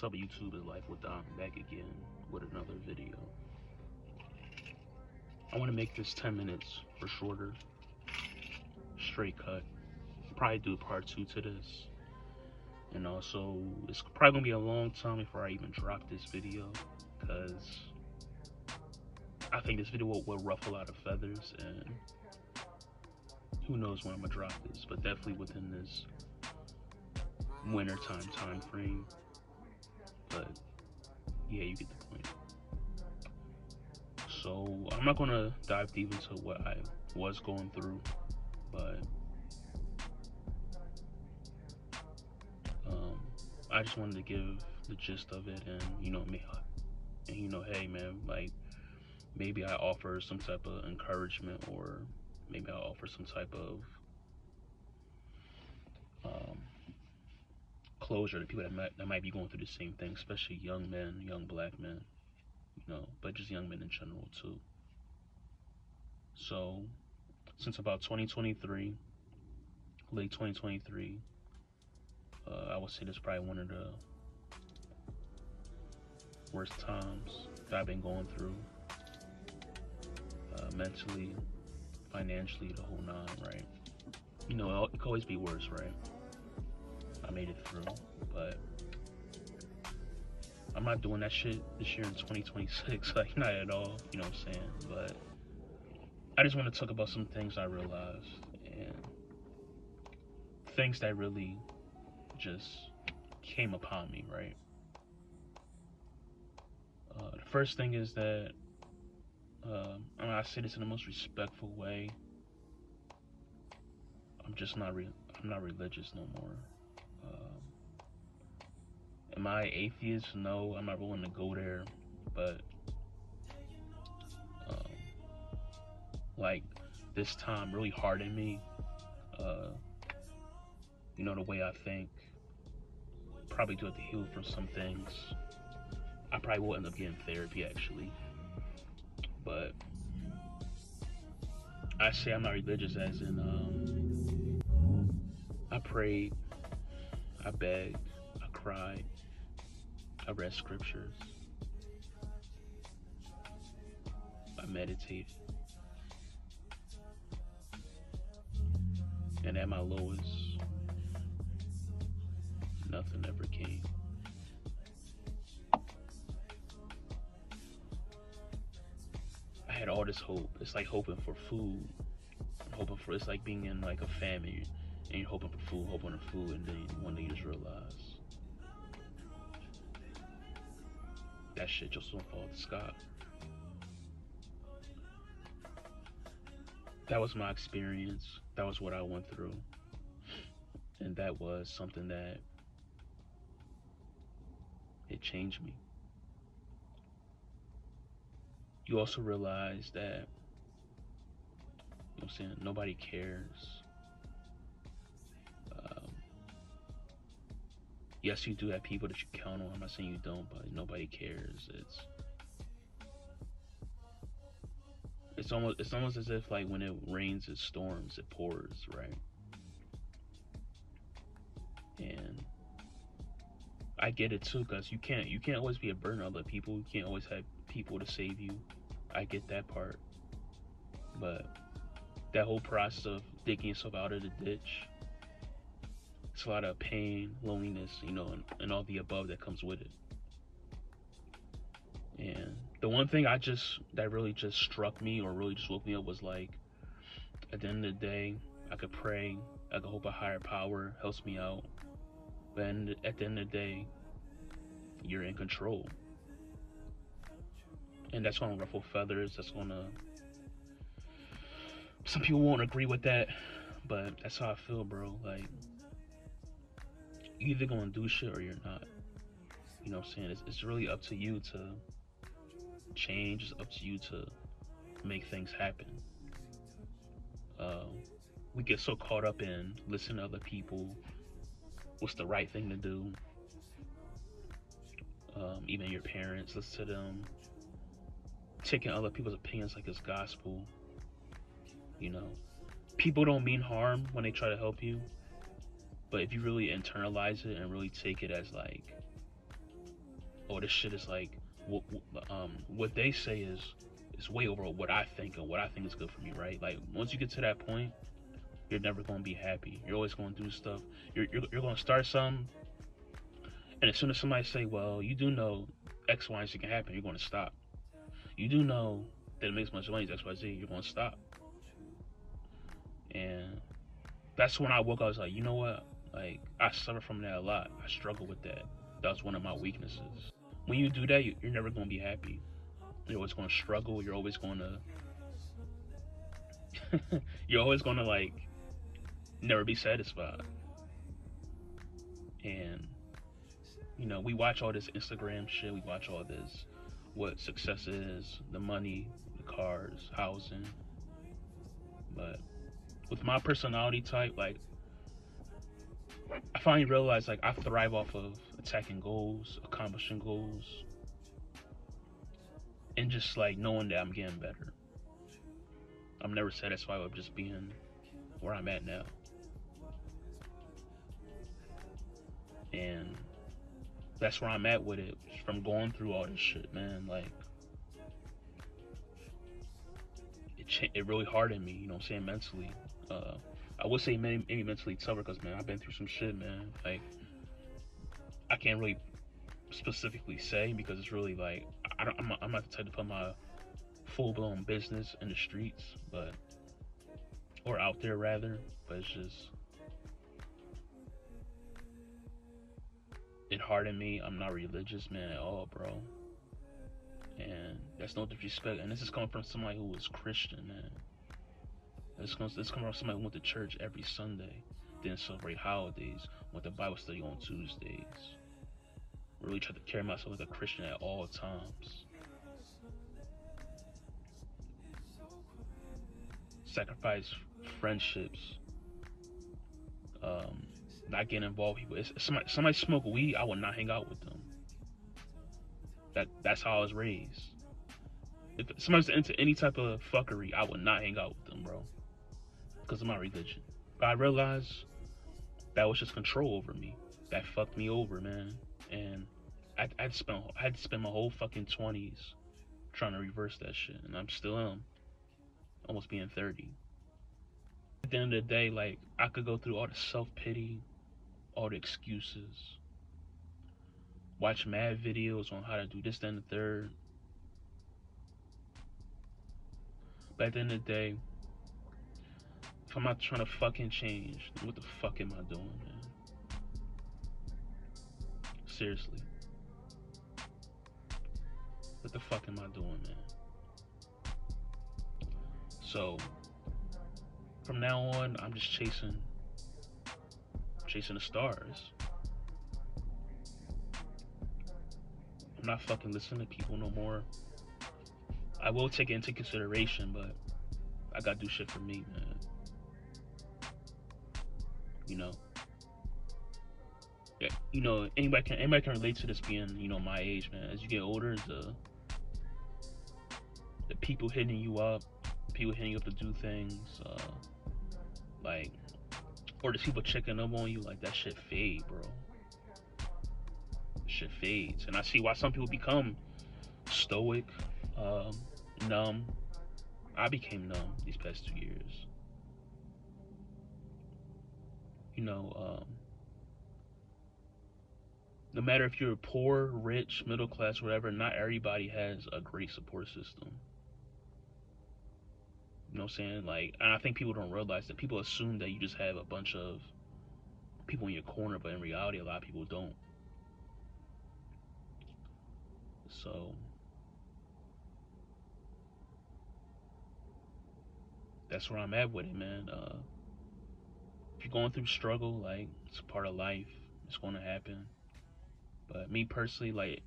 Sub YouTube is Life with Dom, back again with another video. I want to make this 10 minutes or shorter, straight cut. Probably do part 2 to this. And also, it's probably going to be a long time before I even drop this video, because I think this video will ruffle a lot of feathers, and who knows when I'm going to drop this, but definitely within this wintertime time frame. But yeah, you get the point. So I'm not gonna dive deep into what I was going through, but I just wanted to give the gist of it, and hey man, like maybe I offer some type of encouragement, or maybe I offer some type of closure to people that might be going through the same thing, especially young men, young black men, but just young men in general too. So since about 2023, late 2023, I would say this is probably one of the worst times that I've been going through, mentally, financially, the whole nine, right? It could always be worse, right? I made it through, but I'm not doing that shit this year in 2026, like not at all, you know what I'm saying? But I just want to talk about some things I realized, and things that really just came upon me, right? The first thing is that, I say this in the most respectful way, I'm not religious no more. Am I atheist? No, I'm not willing to go there. But like this time really hardened me. The way I think. Probably do have to heal from some things. I probably will end up getting therapy actually. But I say I'm not religious as in I prayed, I begged, I cried, I read scriptures, I meditated. And at my lowest, nothing ever came. I had all this hope. It's like hoping for food. It's like being in like a famine, and you're hoping for food, and then one day you just realize that shit just don't fall out the sky. That was my experience. That was what I went through. And that was something that it changed me. You also realize that, nobody cares. Yes, you do have people that you count on. I'm not saying you don't, but nobody cares. It's almost as if like when it rains, it storms, it pours, right? And I get it too, because you can't always be a burden on other people. You can't always have people to save you. I get that part, but that whole process of digging yourself out of the ditch, it's a lot of pain, loneliness, and all the above that comes with it. And the one thing that really just struck me, or really just woke me up, was like, at the end of the day, I could pray, I could hope a higher power helps me out, but at the end of the day, you're in control. And that's gonna ruffle feathers. Some people won't agree with that, but that's how I feel, bro. Like, you either gonna do shit or you're not. You know what I'm saying? It's really up to you to change. It's up to you to make things happen. We get so caught up in listening to other people, what's the right thing to do. Even your parents, listen to them. Taking other people's opinions like it's gospel. People don't mean harm when they try to help you, but if you really internalize it and really take it as like oh, this shit is like what they say is way over what I think and what I think is good for me, right? Like once you get to that point, you're never gonna be happy. You're always gonna do stuff. You're gonna start something, and as soon as somebody say, well, you do know X, Y, and Z can happen, you're gonna stop. You do know that it makes much money, X, Y, Z, you're gonna stop. And that's when I woke up. I was like, you know what? Like I suffer from that a lot. I struggle with that. That was one of my weaknesses. When you do that, you're never gonna be happy. You're always gonna struggle. You're always gonna you're always gonna like never be satisfied. And we watch all this Instagram shit. We watch all this, what success is, the money, the cars, housing. But with my personality type, like I finally realized like I thrive off of attacking goals, accomplishing goals, and just like knowing that I'm getting better. I'm never satisfied with just being where I'm at now. And that's where I'm at with it, from going through all this shit, man. Like it really hardened me, you know what I'm saying, mentally. I would say maybe mentally tougher because, man, I've been through some shit, man. Like I can't really specifically say because it's really like I'm not the type to put my full-blown business in the streets, but or out there rather. But it's just it hardened me. I'm not religious, man, at all, bro. And that's no disrespect. And this is coming from somebody who was Christian, man. This coming from somebody who went to church every Sunday, didn't celebrate holidays, went to Bible study on Tuesdays. Really tried to carry myself like a Christian at all times. Sacrifice friendships. Not getting involved with people. If somebody smoke weed, I would not hang out with them. That's how I was raised. If somebody's into any type of fuckery, I would not hang out with them, bro, because of my religion. But I realized that was just control over me. That fucked me over, man. And I had to spend my whole fucking 20s trying to reverse that shit, and I'm still almost being 30. At the end of the day, like I could go through all the self-pity, all the excuses, watch mad videos on how to do this, then the third. But at the end of the day, if I'm not trying to fucking change, what the fuck am I doing, man? Seriously. What the fuck am I doing, man? So, from now on, I'm just chasing the stars. I'm not fucking listening to people no more. I will take it into consideration, but I gotta do shit for me, man. Yeah, anybody can relate to this being, my age, man. As you get older, the people hitting you up to do things, like, or the people checking up on you, like that shit fade, bro. Shit fades, and I see why some people become stoic, numb. I became numb these past 2 years. No matter if you're poor, rich, middle class, whatever, not everybody has a great support system. You know what I'm saying? Like, and I think people don't realize that. People assume that you just have a bunch of people in your corner, but in reality, a lot of people don't. So, that's where I'm at with it, man. If you're going through struggle, like, it's a part of life. It's going to happen. But me personally, like,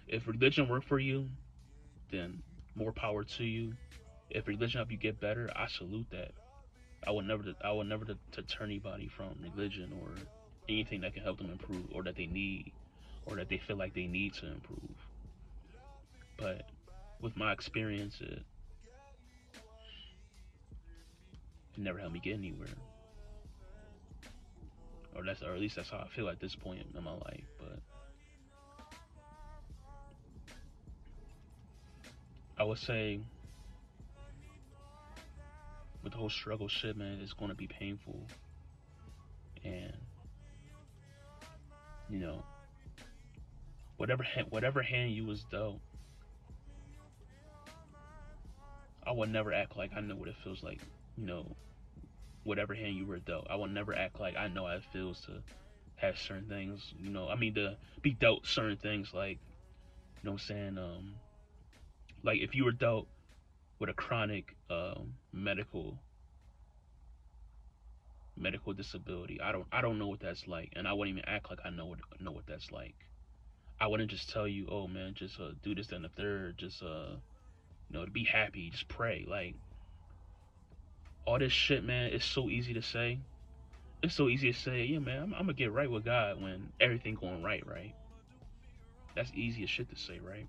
if religion worked for you, then more power to you. If religion help you get better, I salute that. I would never deter anybody from religion or anything that can help them improve, or that they need, or that they feel like they need to improve. But with my experience, it never helped me get anywhere. Or at least that's how I feel at this point in my life. But I would say with the whole struggle shit, man, it's gonna be painful, and you know, whatever hand you was dealt, I would never act like I know what it feels like. You know, whatever hand you were dealt, I would never act like I know how it feels to have certain things. You know, I mean to be dealt certain things, like you know what I'm saying. Like if you were dealt with a chronic medical disability, I don't know what that's like, and I wouldn't even act like I know what that's like. I wouldn't just tell you, oh man, just do this, then the third, just to be happy, just pray. Like all this shit, man, it's so easy to say. It's so easy to say, yeah, man, I'm gonna get right with God when everything going right, right? That's easy as shit to say, right?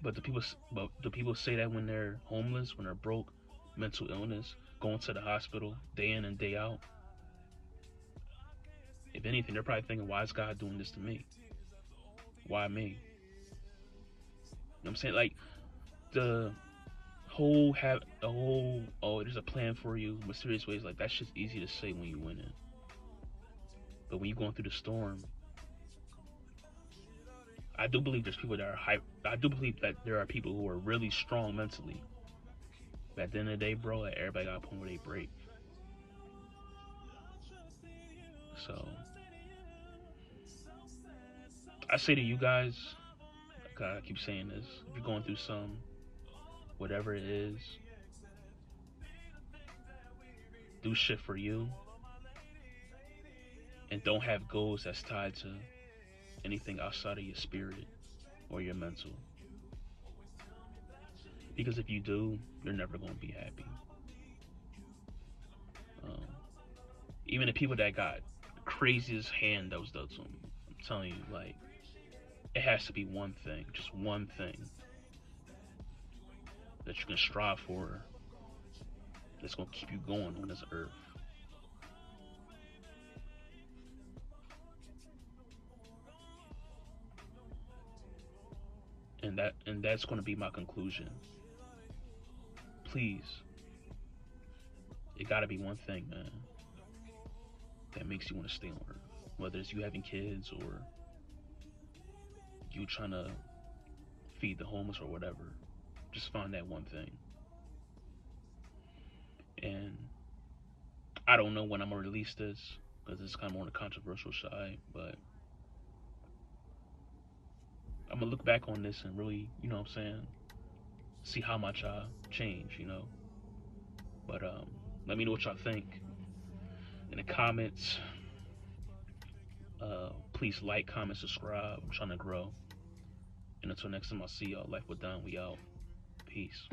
But the people say that when they're homeless, when they're broke, mental illness, going to the hospital day in and day out. If anything, they're probably thinking, why is God doing this to me? Why me? You know what I'm saying? Like the whole oh, there's a plan for you, mysterious ways, like that's just easy to say when you win it. But when you're going through the storm, I do believe there's people that are hype. I do believe that there are people who are really strong mentally. But at the end of the day, bro, like everybody got a point where they break. So I say to you guys, God, I keep saying this: if you're going through some, whatever it is, do shit for you, and don't have goals that's tied to anything outside of your spirit or your mental. Because if you do, you're never gonna be happy. Um, Even the people that got the craziest hand that was dealt to them, I'm telling you, like it has to be one thing, just one thing that you can strive for that's gonna keep you going on this earth. And that's gonna be my conclusion. Please, it gotta be one thing, man, that makes you want to stay on earth. Whether it's you having kids or you trying to feed the homeless or whatever, just find that one thing. And I don't know when I'm gonna release this because it's kind of more on the controversial side, but I'm gonna look back on this and really, you know what I'm saying, see how much I change, you know. But let me know what y'all think in the comments. Please like, comment, subscribe. I'm trying to grow. And until next time, I'll see y'all. Life with Don. We out. Peace.